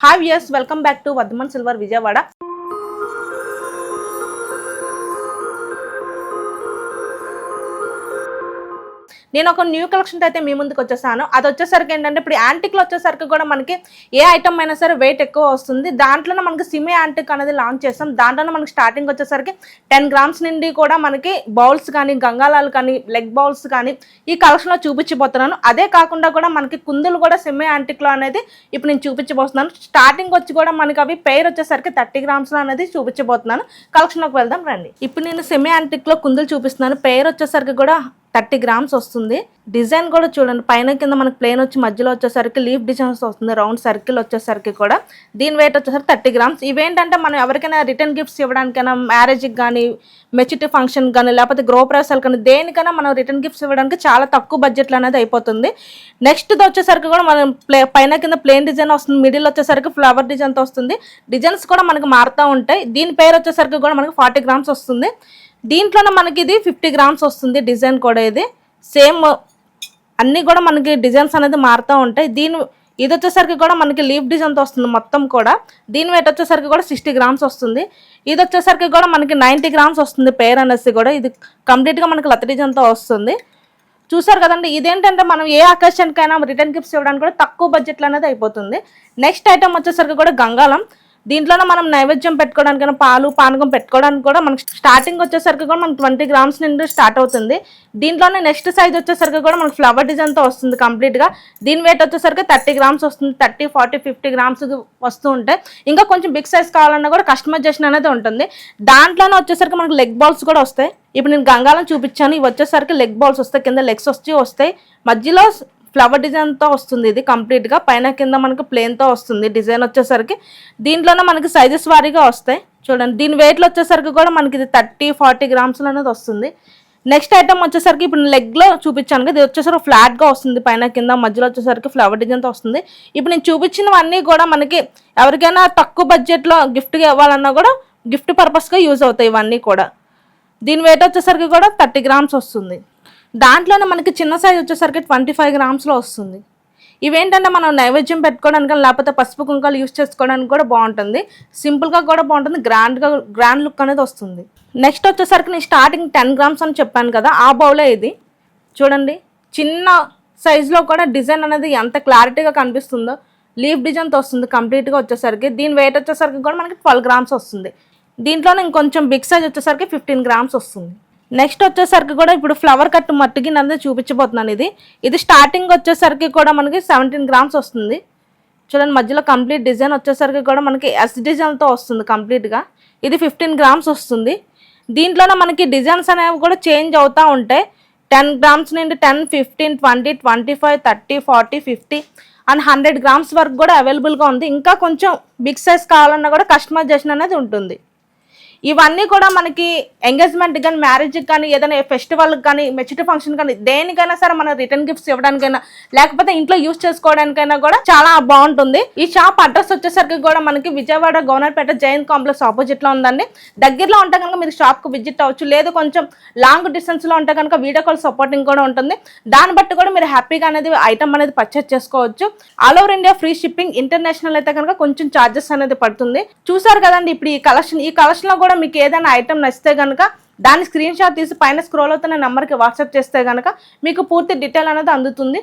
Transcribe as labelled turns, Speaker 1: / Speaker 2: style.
Speaker 1: Hi viewers, welcome back to Vardhaman Silver Vijayawada. నేను ఒక new collection అయితే మీ ముందుకు వచ్చేసాను. అది వచ్చేసరికి ఏంటంటే ఇప్పుడు యాంటిక్లో వచ్చేసరికి కూడా మనకి ఏ ఐటమ్ అయినా సరే వెయిట్ ఎక్కువ వస్తుంది. దాంట్లోనే మనకి సిమీ యాంటిక్ అనేది లాంచ్ చేస్తాం. దాంట్లోనే మనకి స్టార్టింగ్ వచ్చేసరికి 10 grams నుండి కూడా మనకి బౌల్స్ కానీ, గంగాలాలు కానీ, లెగ్ బౌల్స్ కానీ ఈ కలెక్షన్లో చూపించబోతున్నాను. అదే కాకుండా కూడా మనకి కుందులు కూడా సిమీ యాంటిక్లో అనేది ఇప్పుడు నేను చూపించబోతున్నాను. స్టార్టింగ్ వచ్చి కూడా మనకి అవి పెయిర్ వచ్చేసరికి 30 grams అనేది చూపించబోతున్నాను. కలెక్షన్లోకి వెళ్దాం రండి. ఇప్పుడు నేను సిమీ యాంటిక్లో కుందులు చూపిస్తున్నాను. పెయిర్ వచ్చేసరికి కూడా 30 grams వస్తుంది. డిజైన్ కూడా చూడండి, పైన కింద మనకి ప్లేన్ వచ్చి మధ్యలో వచ్చేసరికి లీఫ్ డిజైన్స్ వస్తుంది. రౌండ్ సర్కిల్ వచ్చేసరికి కూడా దీని వెయిట్ వచ్చేసరికి 30 grams. ఇవేంటంటే మనం ఎవరికైనా రిటర్న్ గిఫ్ట్స్ ఇవ్వడానికైనా, మ్యారేజ్కి కానీ, మెచ్యూరిటీ ఫంక్షన్ కానీ, లేకపోతే గృహప్రవేశాలు కానీ దేనికైనా మనం రిటర్న్ గిఫ్ట్స్ ఇవ్వడానికి చాలా తక్కువ బడ్జెట్లో అనేది అయిపోతుంది. నెక్స్ట్ వచ్చేసరికి కూడా మనం పైన కింద ప్లేన్ డిజైన్ వస్తుంది. మిడిల్ వచ్చేసరికి ఫ్లవర్ డిజైన్తో వస్తుంది. డిజైన్స్ కూడా మనకి మారుతూ ఉంటాయి. దీని పేరు వచ్చేసరికి కూడా మనకి 40 grams వస్తుంది. దీంట్లోనే మనకి ఇది 50 grams వస్తుంది. డిజైన్ కూడా ఇది సేమ్ అన్నీ కూడా మనకి డిజైన్స్ అనేది మారుతూ ఉంటాయి. ఇది వచ్చేసరికి కూడా మనకి లీఫ్ డిజైన్తో వస్తుంది మొత్తం కూడా. దీని వెయిట్ వచ్చేసరికి కూడా 60 grams వస్తుంది. ఇది వచ్చేసరికి కూడా మనకి 90 grams వస్తుంది. పేర్ అనేసి కూడా ఇది కంప్లీట్గా మనకి లత డిజైన్తో వస్తుంది. చూసారు కదండి, ఇదేంటంటే మనం ఏ అకేషన్కైనా రిటర్న్ గిఫ్ట్స్ ఇవ్వడానికి కూడా తక్కువ బడ్జెట్లో అనేది అయిపోతుంది. నెక్స్ట్ ఐటమ్ వచ్చేసరికి కూడా గంగాలం. దీంట్లోనే మనం నైవేద్యం పెట్టుకోవడానికైనా, పాలు పానకం పెట్టుకోవడానికి కూడా మనకి స్టార్టింగ్ వచ్చేసరికి కూడా మనకి 20 grams నుండి స్టార్ట్ అవుతుంది. దీంట్లోనే నెక్స్ట్ సైజ్ వచ్చేసరికి కూడా మనకి ఫ్లవర్ డిజైన్తో వస్తుంది కంప్లీట్గా. దీని వెయిట్ వచ్చేసరికి 30 grams వస్తుంది. 30, 40, 50 grams వస్తూ ఉంటాయి. ఇంకా కొంచెం బిగ్ సైజ్ కావాలన్నా కూడా కస్టమైజేషన్ అనేది ఉంటుంది. దాంట్లోనే వచ్చేసరికి మనకి లెగ్ బాల్స్ కూడా వస్తాయి. ఇప్పుడు నేను గంగాలం చూపించాను. ఇవి వచ్చేసరికి లెగ్ బాల్స్ వస్తాయి. కింద లెగ్స్ వస్తాయి. మధ్యలో ఫ్లవర్ డిజైన్తో వస్తుంది. ఇది కంప్లీట్గా పైన కింద మనకి ప్లేన్తో వస్తుంది. డిజైన్ వచ్చేసరికి దీంట్లోనే మనకి సైజెస్ వారీగా వస్తాయి. చూడండి, దీని వెయిట్లో వచ్చేసరికి కూడా మనకి ఇది 30, 40 grams అనేది వస్తుంది. నెక్స్ట్ ఐటమ్ వచ్చేసరికి ఇప్పుడు లెగ్లో చూపించాను కదా, ఇది వచ్చేసరికి ఫ్లాట్గా వస్తుంది. పైన కింద మధ్యలో వచ్చేసరికి ఫ్లవర్ డిజైన్తో వస్తుంది. ఇప్పుడు నేను చూపించినవన్నీ కూడా మనకి ఎవరికైనా తక్కువ బడ్జెట్లో గిఫ్ట్గా ఇవ్వాలన్నా కూడా గిఫ్ట్ పర్పస్గా యూజ్ అవుతాయి ఇవన్నీ కూడా. దీని వెయిట్ వచ్చేసరికి కూడా 30 grams వస్తుంది. దాంట్లోనే మనకి చిన్న సైజ్ వచ్చేసరికి 25 grams వస్తుంది. ఇవేంటంటే మనం నైవేద్యం పెట్టుకోవడానికి లేకపోతే పసుపు కుంకాలు యూజ్ చేసుకోవడానికి కూడా బాగుంటుంది. సింపుల్గా కూడా బాగుంటుంది. గ్రాండ్ లుక్ అనేది వస్తుంది. నెక్స్ట్ వచ్చేసరికి నేను స్టార్టింగ్ 10 grams అని చెప్పాను కదా, ఆ బౌలే ఇది. చూడండి, చిన్న సైజులో కూడా డిజైన్ అనేది ఎంత క్లారిటీగా కనిపిస్తుందో. లీఫ్ డిజైన్తో వస్తుంది కంప్లీట్గా వచ్చేసరికి. దీని వెయిట్ వచ్చేసరికి కూడా మనకి 12 grams వస్తుంది. దీంట్లోనే ఇంకొంచెం బిగ్ సైజ్ వచ్చేసరికి 15 grams వస్తుంది. నెక్స్ట్ వచ్చేసరికి కూడా ఇప్పుడు ఫ్లవర్ కట్ మట్టికి నన్ను చూపించబోతున్నాను. ఇది స్టార్టింగ్ వచ్చేసరికి కూడా మనకి 17 grams వస్తుంది. చూడండి, మధ్యలో కంప్లీట్ డిజైన్ వచ్చేసరికి కూడా మనకి ఎస్ డిజైన్తో వస్తుంది కంప్లీట్గా. ఇది 15 grams వస్తుంది. దీంట్లోనే మనకి డిజైన్స్ అనేవి కూడా చేంజ్ అవుతూ ఉంటాయి. 10 grams నుండి 10, 15, 20, 25, 30, 40, 50 అండ్ 100 grams వరకు కూడా అవైలబుల్గా ఉంది. ఇంకా కొంచెం బిగ్ సైజ్ కావాలన్నా కూడా కస్టమైజేషన్ అనేది ఉంటుంది. ఇవన్నీ కూడా మనకి ఎంగేజ్మెంట్కి కానీ, మ్యారేజ్కి కానీ, ఏదైనా ఫెస్టివల్కి కానీ, మెచ్యూరిటీ ఫంక్షన్ కానీ దేనికైనా సరే మనం రిటర్న్ గిఫ్ట్స్ ఇవ్వడానికైనా లేకపోతే ఇంట్లో యూజ్ చేసుకోవడానికైనా కూడా చాలా బాగుంటుంది. ఈ షాప్ అడ్రస్ వచ్చేసరికి కూడా మనకి విజయవాడ గవర్నర్పేట జైన్ కాంప్లెక్స్ ఆపోజిట్లో ఉందండి. దగ్గరలో ఉంటే కనుక మీరు షాప్కి విజిట్ అవ్వచ్చు. లేదు కొంచెం లాంగ్ డిస్టెన్స్లో ఉంటే కనుక వీడియో కాల్ సపోర్టింగ్ కూడా ఉంటుంది. దాన్ని బట్టి కూడా మీరు హ్యాపీగా అనేది ఐటమ్ అనేది పర్చేస్ చేసుకోవచ్చు. All over India free shipping. International అయితే కనుక కొంచెం ఛార్జెస్ అనేది పడుతుంది. చూసారు కదండి, ఇప్పుడు ఈ కలెక్షన్లో కూడా మీకు ఏదైనా ఐటమ్ నచ్చితే కనుక దాన్ని స్క్రీన్ షాట్ తీసి పైన స్క్రోల్ అవుతున్న నెంబర్కి వాట్సాప్ చేస్తే కనుక మీకు పూర్తి డీటెయిల్ అనేది అందుతుంది.